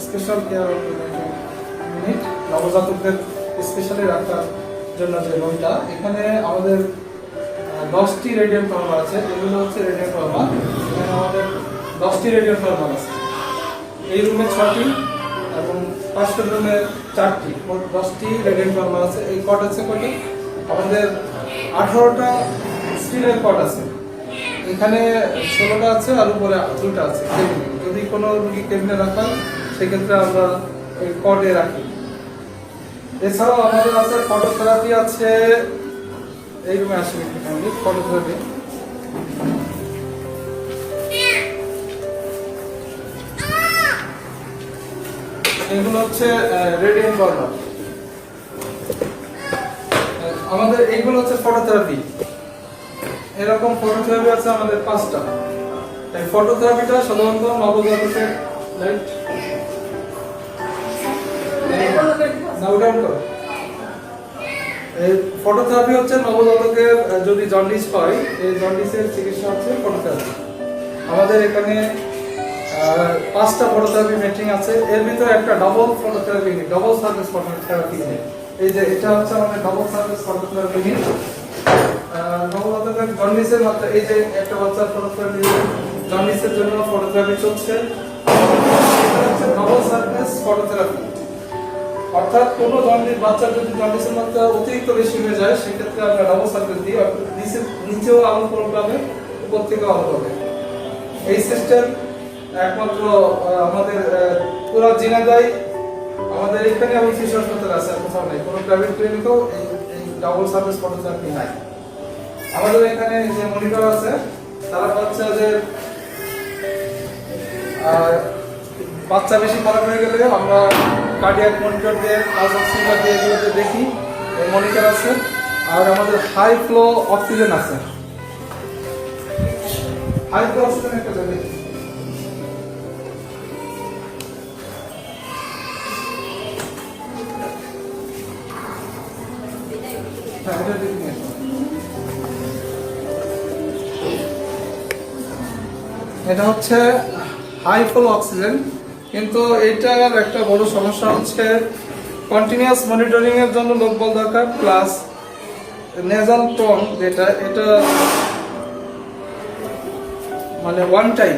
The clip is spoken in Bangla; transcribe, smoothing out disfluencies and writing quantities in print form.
স্পেশাল কেয়ার ইউনিট, নবজাতকদের স্পেশালি রাখার জন্য যে রুমটা, এখানে আমাদের 10টি রেডিয়েন্ট নরমাল আছে। এগুলো হচ্ছে রেডিয়েন্ট নরমাল। এখানে আমাদের 10টি রেডিয়েন্ট নরমাল আছে। এই রুমে 6টি এবং পাশের রুমে 4টি, মোট 10টি রেডিয়েন্ট নরমাল আছে। এই কট আছে কটি আমাদের 18টা স্টিলের কট আছে। এখানে 16টা আছে আর উপরে 2টা আছে। যদি কোনো রুগী কেবিনে রাখা সেক্ষেত্রে আমরা ওই কটে রাখি। এছাড়াও আমাদের আছে ফটোথেরাপি আছে। এই রুমে আসে ফটোথেরাপি। এগুলো হচ্ছে রেডিয়েন্ট বার্নার। আমাদের এইগুলো হচ্ছে ফটোথেরাপি। এরকম ফটোথেরাপি আছে আমাদের 5টা। এই ফটোথেরাপিটা সাধারণত নবজাতকের ফটোথেরাপি হচ্ছে নবজাতকের যদি জন্ডিস হয়, এই জন্ডিসের চিকিৎসা হচ্ছে ফটোথেরাপি। আমাদের এখানে 5টা ফটোথেরাপি মেটিং আছে। এর ভিতরে একটা double phototherapy unit, double service phototherapy unit. এই যে এটা হচ্ছে আমাদের ডবল সার্ভিস ফটোথেরাপি ইউনিট। নবজাতকের জন্ডিসের মাত্রা, এই যে একটা বাচ্চার ফটোথেরাপি, জন্ডিসের জন্য ফটোথেরাপি চলছে। ডবল সার্ভিস ফটোথেরাপি অর্থাৎ কোনো বাচ্চার যদি জন্ডিসের মাত্রা অতিরিক্ত বেশি হয়ে যায়, সেক্ষেত্রে আমরা ডবল সার্ভিস দিই। নিচেও আলো পড়ে পাবে, উপর থেকেও আলো পাবে। এই সিস্টেম একমাত্র আমাদের পুরো ঝিনাইদহ, আমাদের এখানে এবং শিশু হাসপাতালে আছে, কোথাও নেই। কোনো প্রাইভেট ক্লিনিকেও এই ডাবল সার্ভিস ফটোথেরাপি নাই। আমাদের এখানে যে মনিটর আছে, তারা বাচ্চা যে বাচ্চা বেশি খারাপ হয়ে গেলে আমরা কার্ডিয়াক মনিটর দিয়ে, পালস অক্সিমিটার দিয়ে এগুলোতে দেখি। এই মনিটর আছে। আর আমাদের হাই ফ্লো অক্সিজেন আছে। হাই ফ্লো অক্সিজেন একটা জায়গায় এটা হচ্ছে হাই ফ্লো অক্সিজেন। কিন্তু এটার একটা বড় সমস্যা হচ্ছে কন্টিনিউয়াস মনিটরিং এর জন্য লোকবল দরকার, প্লাস নেজাল টোন যেটা, এটা মানে ওয়ান টাইম